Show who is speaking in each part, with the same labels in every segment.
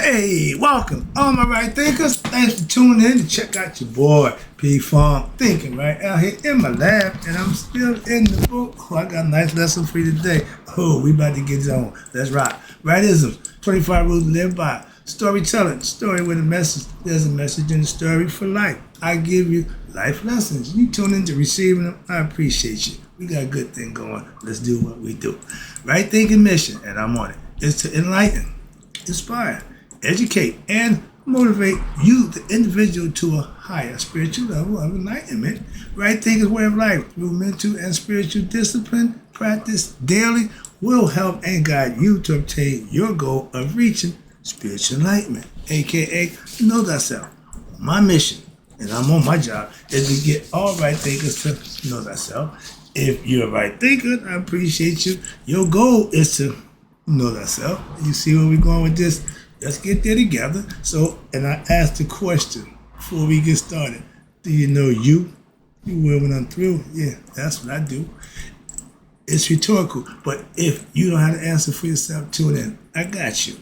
Speaker 1: Hey, welcome, all my right thinkers. Thanks for tuning in to check out your boy P Farm Thinking right out here in my lab, and I'm still in the book. Oh, I got a nice lesson for you today. Oh, we about to get it on. That's right. Rightisms, 25 rules to live by. Storytelling, story with a message. There's a message in the story for life. I give you life lessons. You tune into receiving them. I appreciate you. We got a good thing going. Let's do what we do. Right thinking mission, and I'm on it, is to enlighten, inspire, educate, and motivate you, the individual, to a higher spiritual level of enlightenment. Right thinking way of life through mental and spiritual discipline, practice daily, will help and guide you to obtain your goal of reaching spiritual enlightenment, aka know thyself. My mission, and I'm on my job, is to get all right thinkers to know thyself. If you're a right thinker, I appreciate you. Your goal is to know thyself. You see where we're going with this? Let's get there together. So, and I asked the question before we get started. Do you know you? You will when I'm through? Yeah, that's what I do. It's rhetorical. But if you don't have to answer for yourself, tune in. I got you.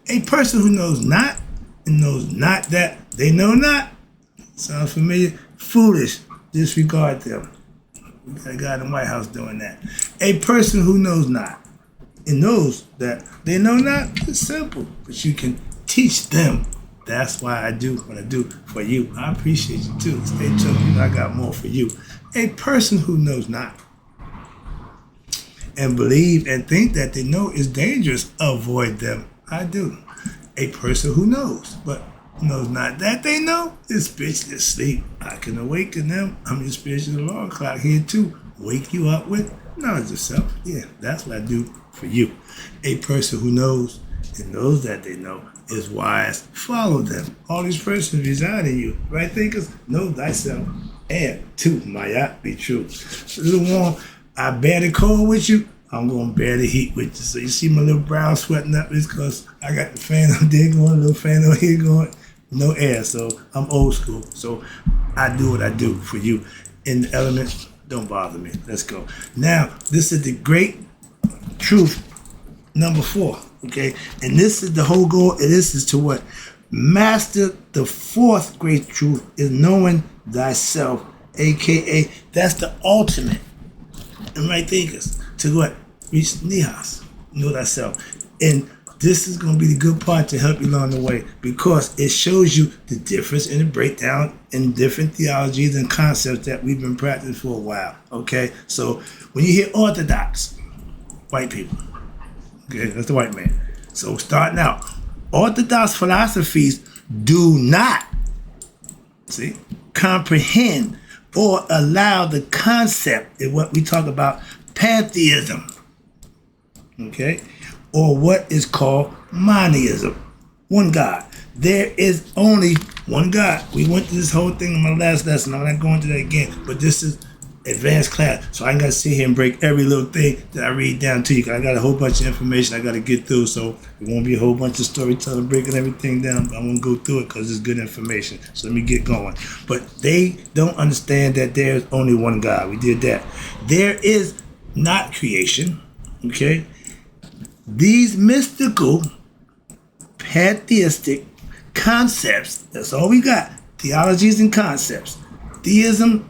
Speaker 1: A person who knows not and knows not that they know not. Sounds familiar? Foolish. Disregard them. We got a guy in the White House doing that. A person who knows not and knows that they know not, it's simple, but you can teach them. That's why I do what I do for you. I appreciate you too. Stay tuned. You know I got more for you. A person who knows not and believe and think that they know is dangerous, avoid them. I do. A person who knows, but knows not that they know is spiritually asleep. I can awaken them. I'm your spiritual alarm clock here too. Wake you up with knowledge of self. Yeah, that's what I do for you. A person who knows and knows that they know is wise. Follow them. All these persons reside in you. Right thinkers, know thyself. And to Maya be true. A little warm. I bear the cold with you. I'm going to bear the heat with you. So you see my little brow sweating up is because I got the fan up there going, a little fan over here going. No air, so I'm old school. So I do what I do for you. In the elements, don't bother me. Let's go. Now, this is the great truth number 4, okay? And this is the whole goal, and this is to what? Master the 4th great truth is knowing thyself, aka that's the ultimate. And right thinkers, to what? Reach nihas, know thyself. And this is going to be the good part to help you along the way because it shows you the difference in the breakdown in different theologies and concepts that we've been practicing for a while, okay? So when you hear orthodox, white people, okay, that's the white man. So starting out, orthodox philosophies do not, see, comprehend or allow the concept of what we talk about pantheism, okay? Or what is called monotheism. One God. There is only one God. We went through this whole thing in my last lesson. I'm not going to that again, but this is advanced class. So I ain't got to sit here and break every little thing that I read down to you. I got a whole bunch of information I got to get through, so it won't be a whole bunch of storytelling, breaking everything down, but I won't go through it because it's good information. So let me get going. But they don't understand that there's only one God. We did that. There is not creation, okay? These mystical, pantheistic concepts, that's all we got. Theologies and concepts. Theism,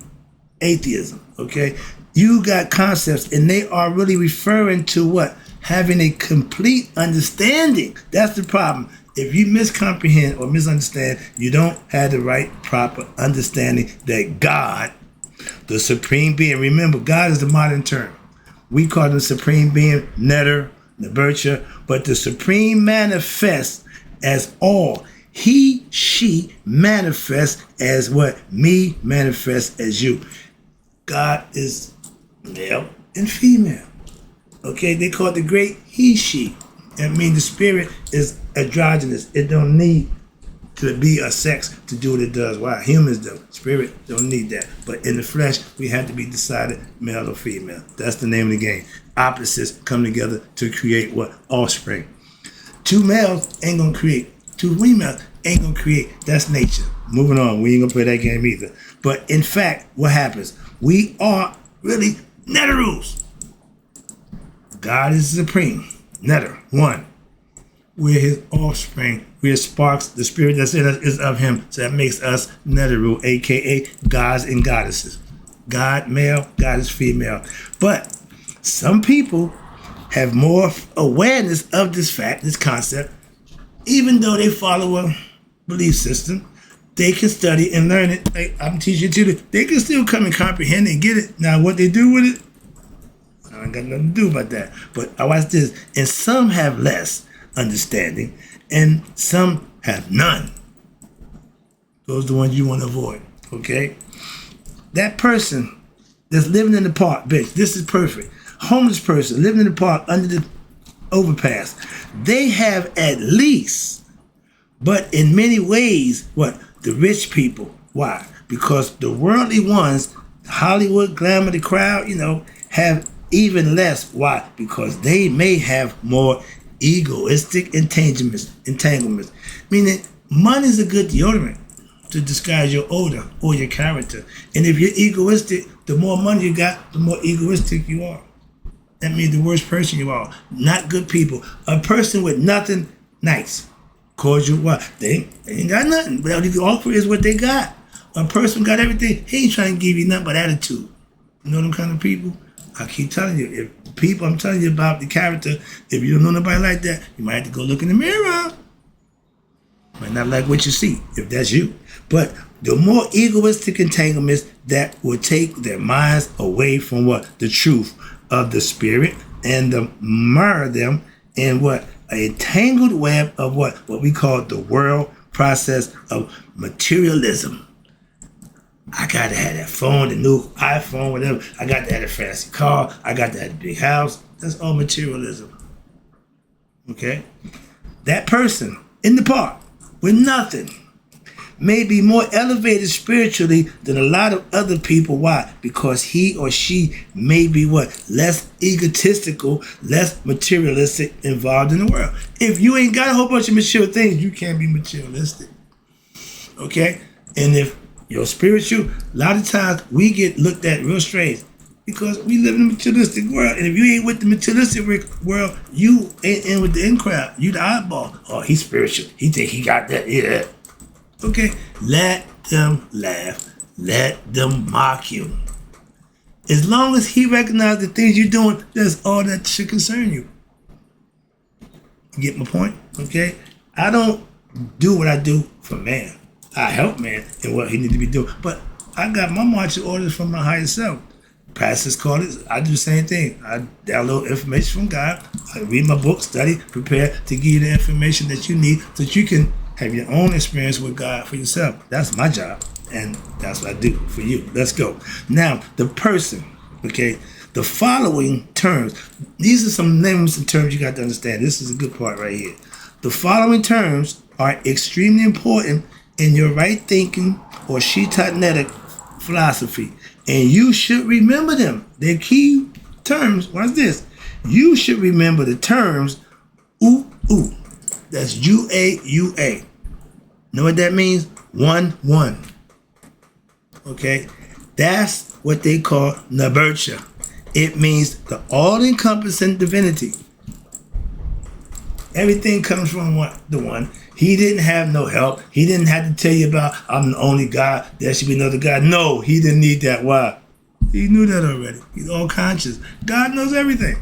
Speaker 1: atheism, okay? You got concepts, and they are really referring to what? Having a complete understanding. That's the problem. If you miscomprehend or misunderstand, you don't have the right, proper understanding that God, the supreme being, remember, God is the modern term. We call the supreme being Netter, Nurture, but the supreme manifests as all. He, she manifests as what? Me manifests as you. God is male and female. Okay, they call it the great he, she. That means the spirit is androgynous. It don't need to be a sex to do what it does. Why? Humans do. Spirit don't need that. But in the flesh, we have to be decided male or female. That's the name of the game. Opposites come together to create what? Offspring. 2 males ain't gonna create. 2 females ain't gonna create. That's nature. Moving on. We ain't gonna play that game either. But in fact, what happens? We are really Netterus. God is supreme. Netter, one. We're his offspring, We are sparks. The spirit that's in us is of him. So that makes us Neteru, a.k.a. gods and goddesses. God male, goddess female. But some people have more awareness of this fact, this concept. Even though they follow a belief system, they can study and learn it. Like I'm teaching you, they can still come and comprehend and get it. Now, what they do with it, I ain't got nothing to do about that. But I watch this, and some have less understanding, and some have none. Those are the ones you want to avoid, okay? That person that's living in the park, bitch, this is perfect. Homeless person living in the park under the overpass. They have at least, but in many ways, what? The rich people. Why? Because the worldly ones, Hollywood, glamour, the crowd, have even less. Why? Because they may have more egoistic entanglements. Meaning, money is a good deodorant to disguise your odor or your character. And if you're egoistic, the more money you got, the more egoistic you are. That means the worst person you are. Not good people. A person with nothing nice. Cordial, what? They ain't got nothing. But all you can offer is what they got. A person got everything. He ain't trying to give you nothing but attitude. You know them kind of people? I keep telling you, if people I'm telling you about the character, if you don't know nobody like that, you might have to go look in the mirror. Might not like what you see, if that's you. But the more egoistic entanglements that will take their minds away from what? The truth of the spirit, and mar them in what? A tangled web of what we call the world process of materialism. I gotta have that phone, the new iPhone, whatever. I got to have a fancy car. I got to have a big house. That's all materialism. Okay? That person in the park with nothing may be more elevated spiritually than a lot of other people. Why? Because he or she may be what? Less egotistical, less materialistic, involved in the world. If you ain't got a whole bunch of material things, you can't be materialistic. Okay? And if you're spiritual, a lot of times we get looked at real strange because we live in a materialistic world. And if you ain't with the materialistic world, you ain't in with the in crowd. You the oddball. Oh, he's spiritual. He think he got that. Yeah. Okay, let them laugh. Let them mock you. As long as he recognizes the things you're doing, that's all that should concern you. You get my point? Okay? I don't do what I do for man. I help man in what he needs to be doing. But I got my marching orders from my higher self. Pastors call it. I do the same thing. I download information from God. I read my book, study, prepare to give you the information that you need so that you can have your own experience with God for yourself. That's my job, and that's what I do for you. Let's go. Now, the person, okay, the following terms. These are some names and terms you got to understand. This is a good part right here. The following terms are extremely important in your right thinking or Shitanetic philosophy, and you should remember them. They're key terms. Watch this. You should remember the terms ooh. That's UAUA. Know what that means? 1-1. Okay? That's what they call Nabercha. It means the all-encompassing divinity. Everything comes from the one. He didn't have no help. He didn't have to tell you about, I'm the only God. There should be another God. No, he didn't need that. Why? He knew that already. He's all conscious. God knows everything.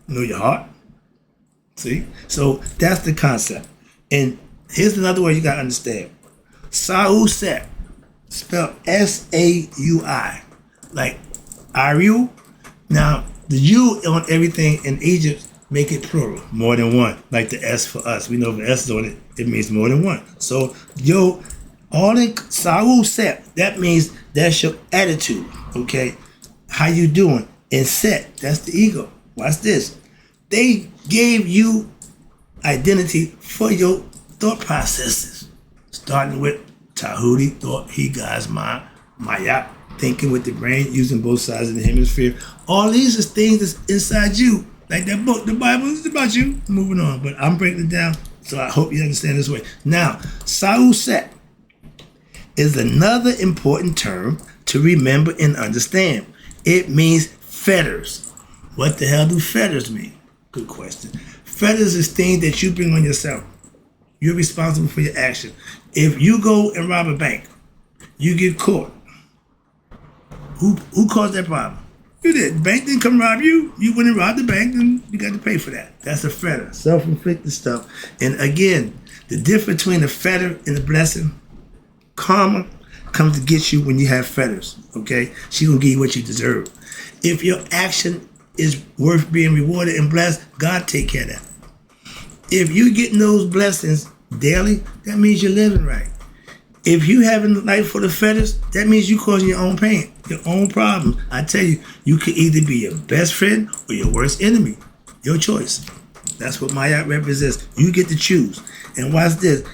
Speaker 1: Know your heart. See? So that's the concept. And here's another word you got to understand. Saui, spelled S-A-U-I. Like Ariu. Now, the U on everything in Egypt make it plural, more than one. Like the S for us. We know if the S is on it, it means more than one. So, all in Saui, that means that's your attitude. Okay? How you doing? And Set, that's the ego. Watch this. They gave you identity for your thought processes. Starting with Tahuti, thought, he, God's mind, Maya, thinking with the brain, using both sides of the hemisphere. All these are things that's inside you. Like that book, the Bible is about you. Moving on, but I'm breaking it down, so I hope you understand this way. Now, Saui is another important term to remember and understand. It means fetters. What the hell do fetters mean? Good question. Fetters is things that you bring on yourself. You're responsible for your action. If you go and rob a bank, you get caught. Who caused that problem? You did. The bank didn't come rob you. You went and robbed the bank, and you got to pay for that. That's a fetter, self-inflicted stuff. And again, the difference between a fetter and a blessing, karma comes to get you when you have fetters. Okay, she gonna give you what you deserve. If your action is worth being rewarded and blessed, God take care of that. If you getting those blessings daily, that means you're living right. If you having life for the fetters, that means you causing your own pain, your own problems. I tell you, you could either be your best friend or your worst enemy. Your choice. That's what Mayat represents. You get to choose. And watch this.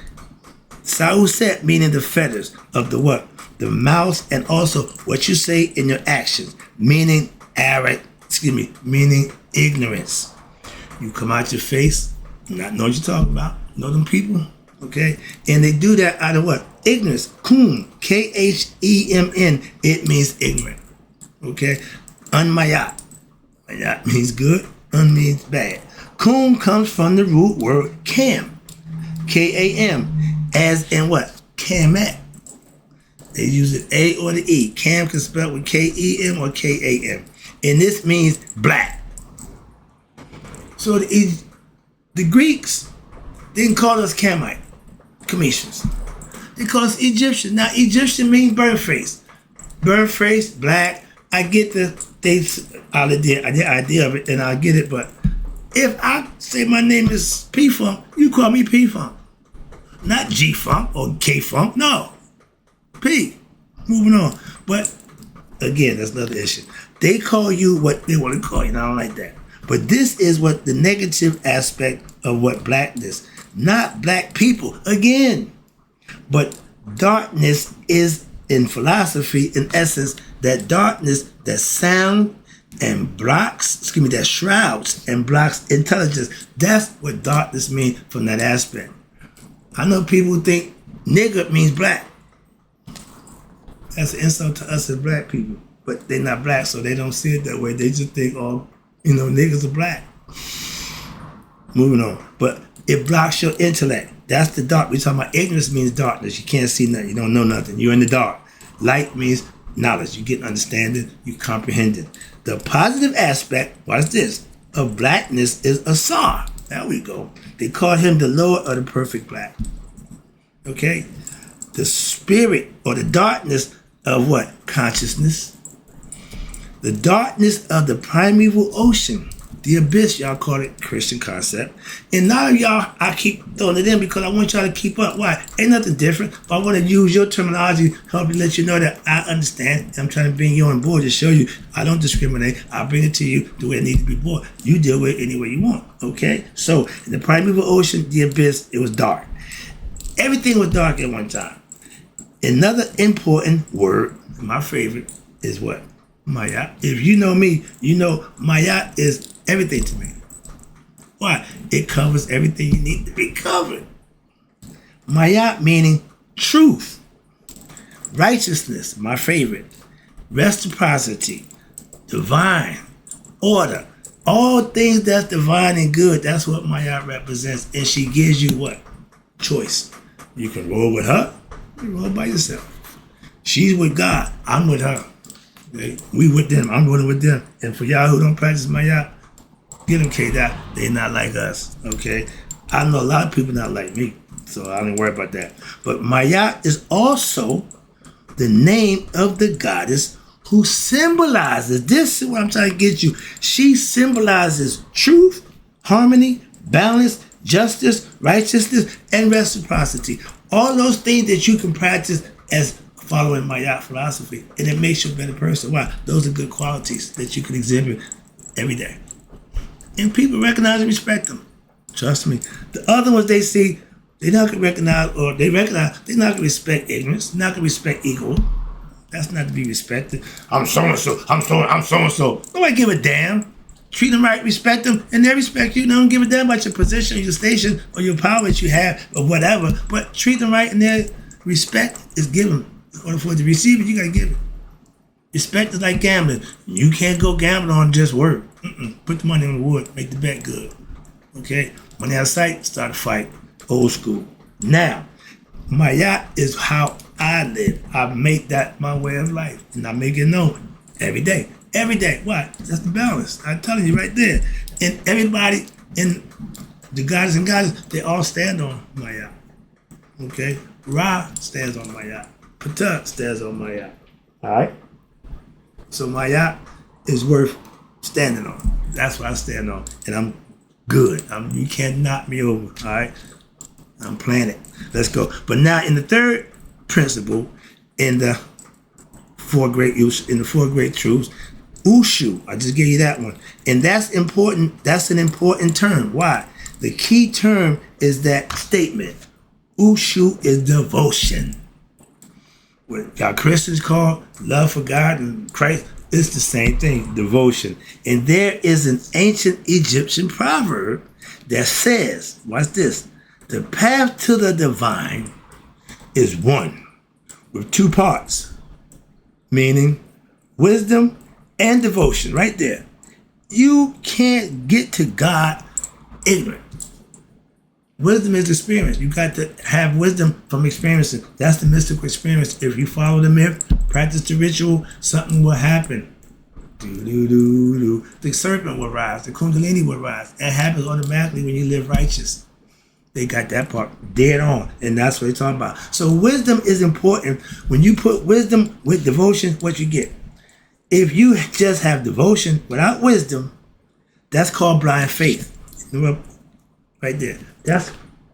Speaker 1: Thyself, meaning the fetters of the what? The mouth, and also what you say in your actions, meaning meaning ignorance. You come out your face, not know what you're talking about, know them people, okay? And they do that out of what? Ignorance. Kum, Khemen, it means ignorant, okay? Unmayat. Mayat means good, un means bad. Kum comes from the root word kam, K-A-M, as in what? Kamat. They use the A or the E. Kam can spell with K-E-M or K-A-M. And this means black. So the Greeks didn't call us Kamite, Cometians. They call us Egyptians. Now, Egyptian means bird face. Bird face, black. I get the idea of it, and I get it, but if I say my name is P-Funk, you call me P-Funk. Not G-Funk or K-Funk, no. P. Moving on. But, again, that's another issue. They call you what they want to call you, and I don't like that. But this is what the negative aspect of what blackness, not black people, again. But darkness is, in philosophy, in essence, that darkness that sound and that shrouds and blocks intelligence. That's what darkness means from that aspect. I know people who think nigger means black. That's an insult to us as black people. But they're not black, so they don't see it that way. They just think, niggas are black. Moving on. But it blocks your intellect. That's the dark. We're talking about ignorance means darkness. You can't see nothing. You don't know nothing. You're in the dark. Light means knowledge. You get understanding. You comprehending. The positive aspect, watch this, of blackness is Asar. There we go. They call him the Lord of the perfect black. Okay? The spirit or the darkness of what? Consciousness. The darkness of the primeval ocean. The abyss, y'all call it Christian concept. And now y'all, I keep throwing it in because I want y'all to keep up. Why? Ain't nothing different. But I want to use your terminology, help you let you know that I understand. I'm trying to bring you on board to show you I don't discriminate. I bring it to you the way it needs to be brought. You deal with it any way you want. Okay? So, in the primeval ocean, the abyss, it was dark. Everything was dark at one time. Another important word, my favorite, is what? Mayat. If you know me, you know Mayat is everything to me. Why? It covers everything you need to be covered. Mayat meaning truth, righteousness, my favorite, reciprocity, divine, order, all things that's divine and good. That's what Mayat represents. And she gives you what? Choice. You can roll with her, you roll by yourself. She's with God, I'm with her. Okay? We with them, I'm rolling with them. And for y'all who don't practice Mayat, get them K-Dot, they not like us, okay? I know a lot of people not like me, so I don't worry about that. But Mayat is also the name of the goddess who symbolizes, this is what I'm trying to get you, she symbolizes truth, harmony, balance, justice, righteousness, and reciprocity. All those things that you can practice as following Mayat philosophy, and it makes you a better person. Why? Those are good qualities that you can exhibit every day. And people recognize and respect them. Trust me. The other ones they see, they're not going to recognize, or they recognize, they're not going to respect ignorance, they're not going to respect ego. That's not to be respected. I'm so-and-so, I'm so-and-so. Nobody give a damn. Treat them right, respect them, and they respect you. They don't give a damn about your position, your station, or your power that you have, or whatever. But treat them right, and their respect is given. In order for it to receive it, you got to give it. Respect is like gambling. You can't go gambling on just word. Put the money on the wood, make the bet good. Okay? Money out of sight, start a fight. Old school. Now, Mayat is how I live. I make that my way of life, and I make it known every day. Every day. Why? That's the balance. I'm telling you right there. And everybody in the goddess and goddess, they all stand on Mayat. Okay? Ra stands on Mayat. Ptah stands on Mayat. Alright? So Mayat is worth standing on. That's what I stand on. And I'm good. You can't knock me over. Alright? I'm playing it. Let's go. But now in the third principle, in the four great truths, Ushu. I just gave you that one. And that's important. That's an important term. Why? The key term is that statement. Ushu is devotion. What our Christians call love for God and Christ, it's the same thing, devotion. And there is an ancient Egyptian proverb that says, watch this, the path to the divine is one with two parts, meaning wisdom and devotion, right there. You can't get to God ignorant. Wisdom is experience. You got to have wisdom from experiencing. That's the mystical experience. If you follow the myth, practice the ritual, something will happen. The serpent will rise. The kundalini will rise. It happens automatically when you live righteous. They got that part dead on, and that's what they're talking about. So wisdom is important. When you put wisdom with devotion, what you get? If you just have devotion without wisdom, that's called blind faith. Right there. That's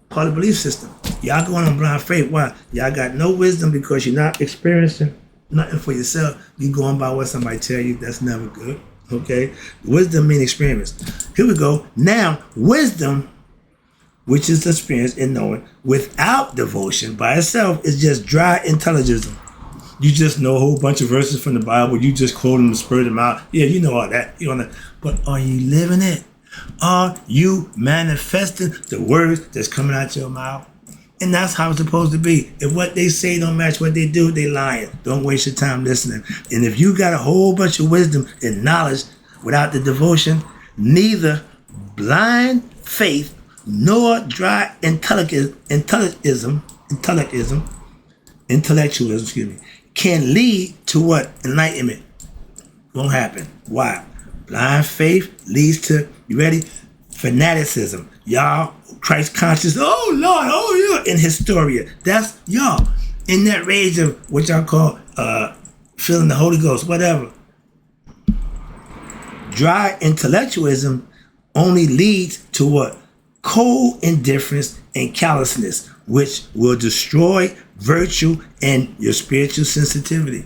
Speaker 1: part of the belief system. Y'all going on blind faith. Why? Y'all got no wisdom because you're not experiencing nothing for yourself. You going by what somebody tell you. That's never good. Okay? Wisdom means experience. Here we go. Now, wisdom, which is experience in knowing, without devotion by itself is just dry intelligism. You just know a whole bunch of verses from the Bible. You just quote them and spur them out. Yeah, you know all that. You know that. But are you living it? Are you manifesting the words that's coming out your mouth? And that's how it's supposed to be. If what they say don't match what they do, they lying. Don't waste your time listening. And if you got a whole bunch of wisdom and knowledge without the devotion, neither blind faith nor dry intellectualism, can lead to what? Enlightenment. Won't happen. Why? Blind faith leads to, you ready? Fanaticism. Y'all, Christ conscious, oh Lord, oh yeah, in Historia. That's y'all. In that rage of what y'all call feeling the Holy Ghost, whatever. Dry intellectualism only leads to what? Cold indifference and callousness, which will destroy virtue and your spiritual sensitivity.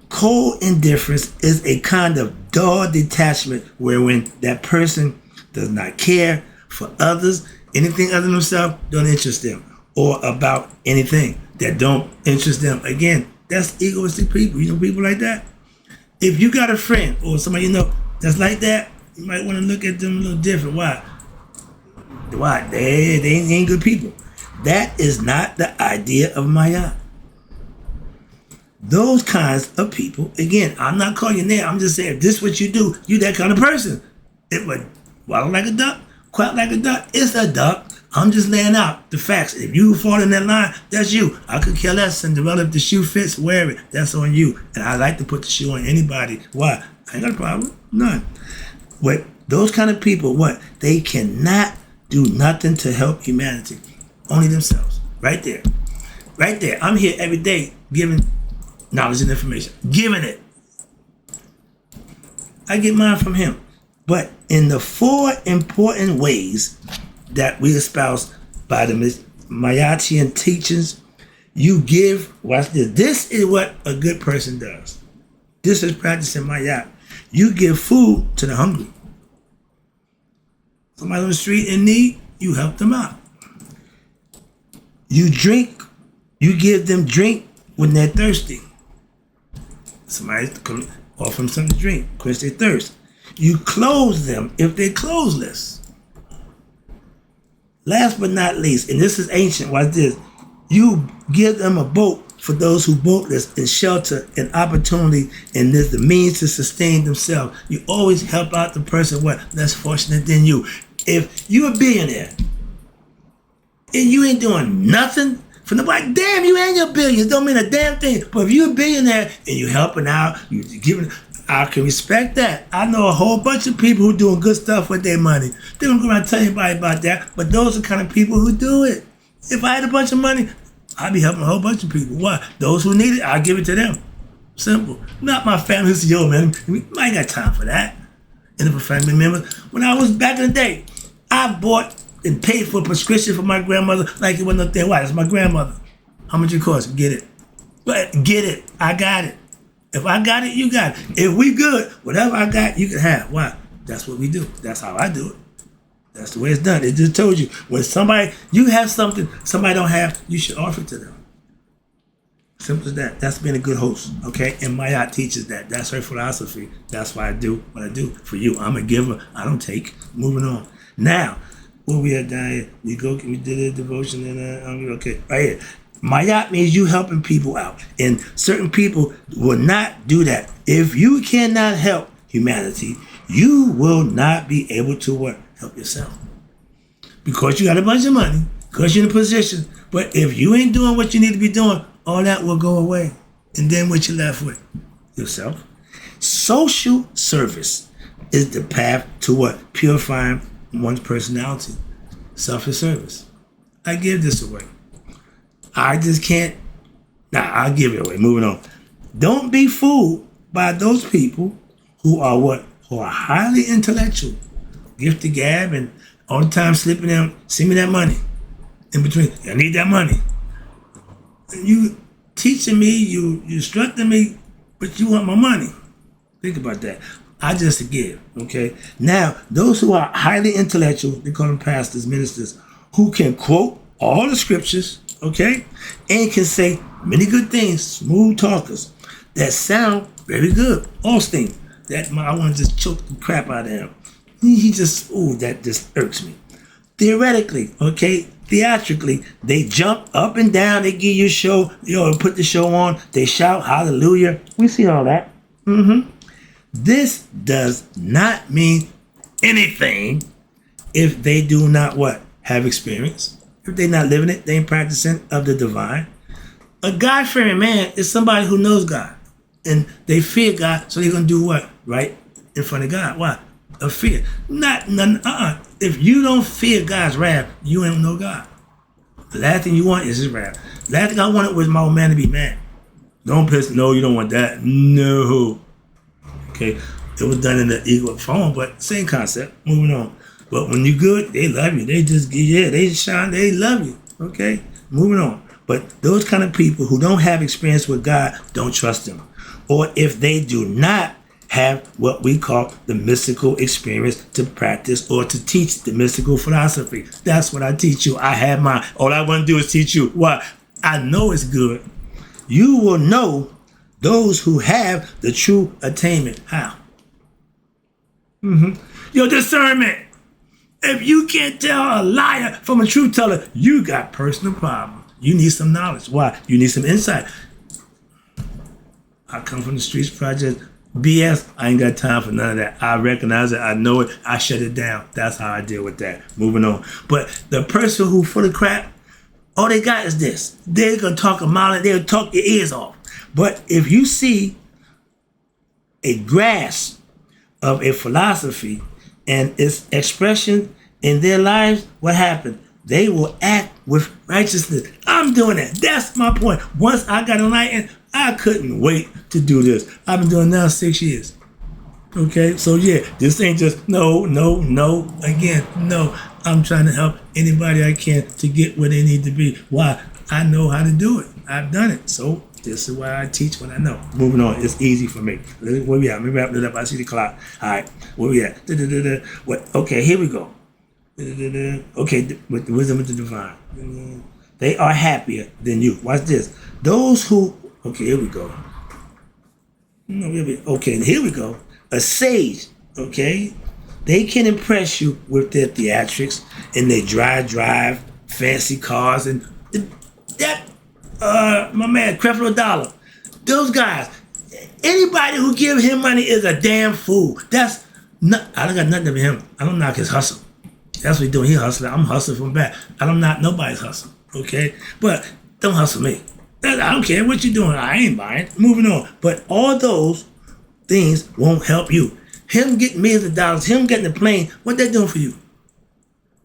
Speaker 1: Cold indifference is a kind of dull detachment wherein that person does not care for others, anything other than themselves, don't interest them, or about anything that don't interest them. Again, that's egoistic people. You know people like that? If you got a friend or somebody you know that's like that, you might want to look at them a little different. Why? They ain't good people. That is not the idea of Maya. Those kinds of people, again, I'm not calling you name. I'm just saying, if this is what you do, you that kind of person. It would waddle like a duck, quack like a duck. It's a duck. I'm just laying out the facts. If you fall in that line, that's you. I could care less. Cinderella, if the shoe fits, wear it. That's on you. And I like to put the shoe on anybody. Why? I ain't got a problem. None. But those kind of people, what? They cannot do nothing to help humanity. Only themselves. Right there. Right there. I'm here every day giving knowledge and information. Giving it. I get mine from him. But in the four important ways that we espouse by the Mayatian teachings, you give, watch this. This is what a good person does. This is practicing Mayat. You give food to the hungry. Somebody on the street in need, you help them out. You drink, you give them drink when they're thirsty. Somebody offer them something to drink, quench their thirst. You clothe them if they're clothesless. Last but not least, and this is ancient, watch this. You give them a boat for those who boatless, and shelter and opportunity, and there's the means to sustain themselves. You always help out the person what less fortunate than you. If you're a billionaire, and you ain't doing nothing for nobody. Damn, you and your billions don't mean a damn thing. But if you're a billionaire and you helping out, you giving, I can respect that. I know a whole bunch of people who doing good stuff with their money. They don't go around telling anybody about that, but those are the kind of people who do it. If I had a bunch of money, I'd be helping a whole bunch of people. Why? Those who need it, I'll give it to them. Simple. Not my family who's, yo, man, I ain't got time for that. And if a family member, when I was back in the day, I bought and paid for a prescription for my grandmother like it wasn't nothing. Why? It's my grandmother. How much it cost? Get it. But get it. I got it. If I got it, you got it. If we good, whatever I got, you can have. Why? That's what we do. That's how I do it. That's the way it's done. It just told you. When somebody, you have something somebody don't have, you should offer it to them. Simple as that. That's being a good host, okay? And Mayat teaches that. That's her philosophy. That's why I do what I do for you. I'm a giver. I don't take. Moving on. Now, where we at down here? We did a devotion and okay, right here. Mayat means you helping people out, and certain people will not do that. If you cannot help humanity, you will not be able to what? Help yourself. Because you got a bunch of money, because you're in a position. But if you ain't doing what you need to be doing, all that will go away. And then what you left with? Yourself. Social service is the path to what? Purifying one's personality. Selfish service. I give this away. I just can't. I'll give it away. Moving on. Don't be fooled by those people who are what? Who are highly intellectual. Gift to gab and all the time slipping them, send me that money. In between, I need that money. You teaching me, you instructing me, but you want my money. Think about that. I just give, okay? Now, those who are highly intellectual, they call them pastors, ministers, who can quote all the scriptures, okay? And can say many good things, smooth talkers, that sound very good. Austin, I want to just choke the crap out of him. That just irks me. Theoretically, okay, theatrically, they jump up and down, they give you a show, put the show on, they shout hallelujah. We see all that. This does not mean anything if they do not what? Have experience. If they're not living it, they ain't practicing of the divine. A God-fearing man is somebody who knows God. And they fear God, so they're going to do what? Right in front of God. Why? Of fear. If you don't fear God's wrath, you ain't know God. The last thing you want is his wrath. Last thing I wanted was my old man to be mad. Don't piss. No, you don't want that. No. Okay. It was done in the ego form, but same concept. Moving on. But when you're good, they love you. They just, they shine. They love you. Okay. Moving on. But those kind of people who don't have experience with God, don't trust them. Or if they do not have what we call the mystical experience to practice or to teach the mystical philosophy. That's what I teach you. I have mine. All I want to do is teach you what I know is good. You will know those who have the true attainment. How? Your discernment. If you can't tell a liar from a truth teller, you got personal problems. You need some knowledge. Why? You need some insight. I come from the Streets Project. BS, I ain't got time for none of that. I recognize it. I know it. I shut it down. That's how I deal with that. Moving on. But the person who full of crap, all they got is this. They're going to talk a mile and they'll talk your ears off. But if you see a grasp of a philosophy and its expression in their lives, what happened? They will act with righteousness. I'm doing that. That's my point. Once I got enlightened, I couldn't wait to do this. I've been doing it now 6 years. Okay, so yeah, this ain't just no. Again, no. I'm trying to help anybody I can to get where they need to be. Why? I know how to do it. I've done it. So this is why I teach what I know. Moving on. It's easy for me. Where we at? Let me wrap it up. I see the clock. All right. Where we at? What? Okay, here we go. Okay, with the wisdom of the divine. They are happier than you. Watch this. Those who... Okay, here we go. Okay, here we go. A sage, okay? They can impress you with their theatrics and they drive fancy cars and my man, Creflo Dollar. Those guys, anybody who give him money is a damn fool. I don't got nothing to him. I don't knock his hustle. That's what he's doing. He hustling. I'm hustling from back. I'm not nobody's hustle. Okay? But don't hustle me. I don't care what you're doing. I ain't buying. Moving on. But all those things won't help you. Him getting millions of dollars, him getting a plane, what they doing for you?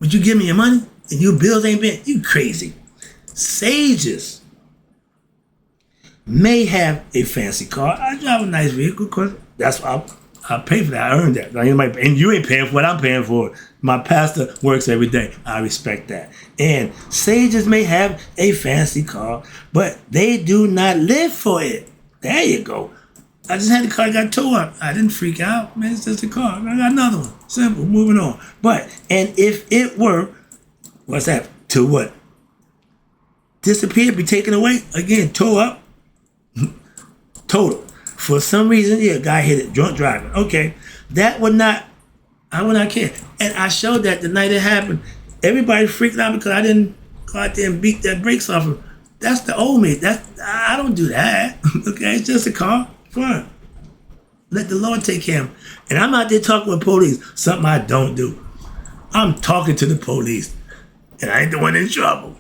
Speaker 1: Would you give me your money and your bills ain't been? You crazy. Sages may have a fancy car. I drive a nice vehicle because that's what I pay for that. I earned that. And you ain't paying for what I'm paying for. My pastor works every day. I respect that. And sages may have a fancy car, but they do not live for it. There you go. I just had a car that got towed up. I didn't freak out. Man, it's just a car. I got another one. Simple. Moving on. And if it were, what's that? To what? Disappear, be taken away? Again, tow up. Total. For some reason, a guy hit it, drunk driving. Okay. I would not care. And I showed that the night it happened. Everybody freaked out because I didn't go out there and beat that brakes off him. That's the old me. I don't do that. Okay, it's just a car. Fine. Let the Lord take care of him. And I'm out there talking with police, something I don't do. I'm talking to the police, and I ain't the one in trouble.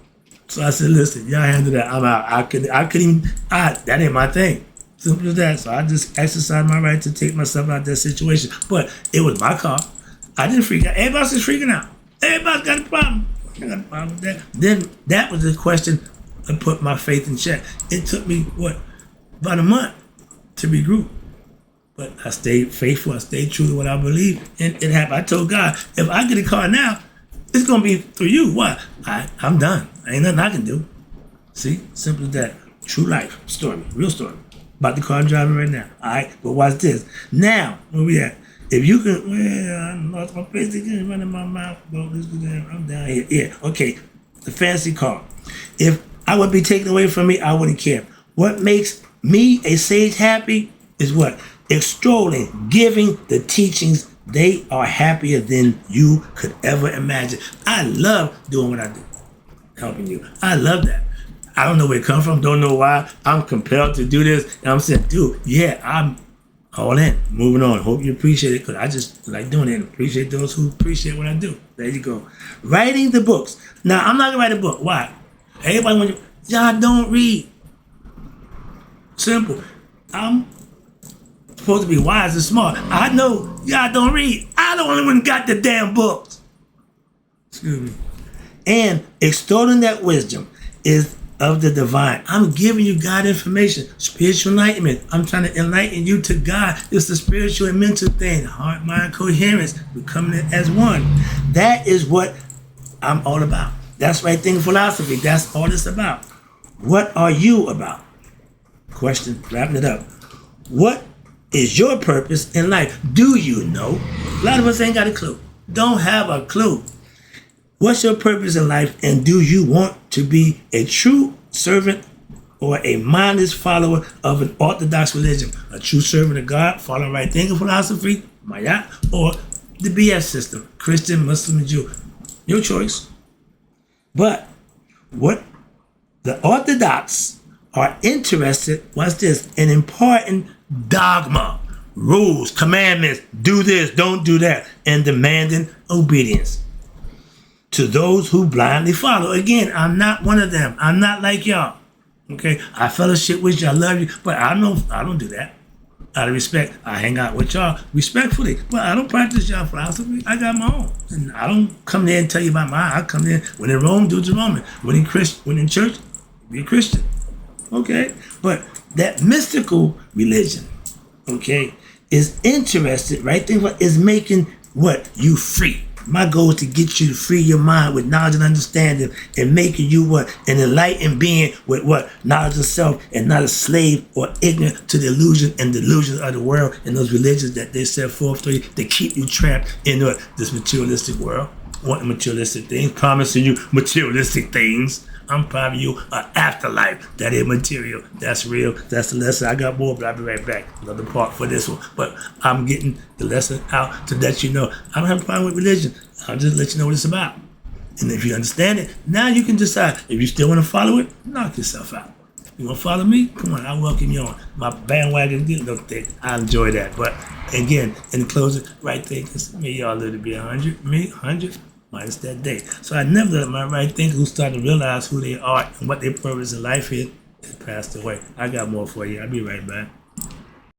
Speaker 1: So I said, listen, y'all handle that. I'm out. That ain't my thing. Simple as that. So I just exercised my right to take myself out of that situation. But it was my car. I didn't freak out. Everybody else is freaking out. Everybody's got a problem. I got a problem with that. Then that was the question that put my faith in check. It took me, about a month to regroup. But I stayed faithful. I stayed true to what I believe. And it happened. I told God, if I get a car now, it's going to be through you. Why? I'm done. Ain't nothing I can do. See? Simple as that. True life story. Real story. About the car I'm driving right now. All right? But watch this. Now, where we at? If you can, I lost my face again, running my mouth. I'm down here. Yeah, okay. The fancy car. If I would be taken away from me, I wouldn't care. What makes me a sage happy is what? Extolling, giving the teachings. They are happier than you could ever imagine. I love doing what I do. Helping you. I love that. I don't know where it comes from. Don't know why. I'm compelled to do this. And I'm saying, dude, I'm all in. Moving on. Hope you appreciate it because I just like doing it and appreciate those who appreciate what I do. There you go. Writing the books. Now, I'm not going to write a book. Why? Everybody wants y'all don't read. Simple. I'm supposed to be wise and smart. I know y'all don't read. I the only one got the damn books. Excuse me. And extolling that wisdom is of the divine. I'm giving you God information, spiritual enlightenment. I'm trying to enlighten you to God. It's the spiritual and mental thing, heart, mind, coherence, becoming it as one. That is what I'm all about. That's right thing philosophy. That's all it's about. What are you about? Question, wrapping it up. What is your purpose in life? Do you know? A lot of us ain't got a clue. Don't have a clue. What's your purpose in life, and do you want to be a true servant or a mindless follower of an orthodox religion? A true servant of God, following right thinking philosophy, Maya, or the BS system, Christian, Muslim, and Jew. Your choice. But what the orthodox are interested, what's this? In imparting dogma, rules, commandments, do this, don't do that, and demanding obedience to those who blindly follow. Again, I'm not one of them. I'm not like y'all. Okay? I fellowship with you. I love you. But I don't do that. Out of respect, I hang out with y'all respectfully. But I don't practice y'all philosophy. I got my own. And I don't come there and tell you about mine. I come there, when in Rome, do the Roman. When in church, be a Christian. Okay? But that mystical religion, okay, is interested, right? Think about is making what? You free. My goal is to get you to free your mind with knowledge and understanding and making you what? An enlightened being with what? Knowledge of self and not a slave or ignorant to the illusion and delusions of the world and those religions that they set forth to you to keep you trapped in this materialistic world. Wanting materialistic things, promising you materialistic things. I'm promising you an afterlife that is material. That's real. That's the lesson. I got more, but I'll be right back. Another part for this one. But I'm getting the lesson out to let you know. I don't have a problem with religion. I'll just let you know what it's about. And if you understand it, now you can decide. If you still want to follow it, knock yourself out. You want to follow me? Come on, I welcome you on. My bandwagon, I enjoy that. But again, in closing, right there, because me, y'all live to be 100. Me, 100. minus that day. So I never let my right thinker who started to realize who they are and what their purpose in life is passed away. I got more for you. I'll be right back.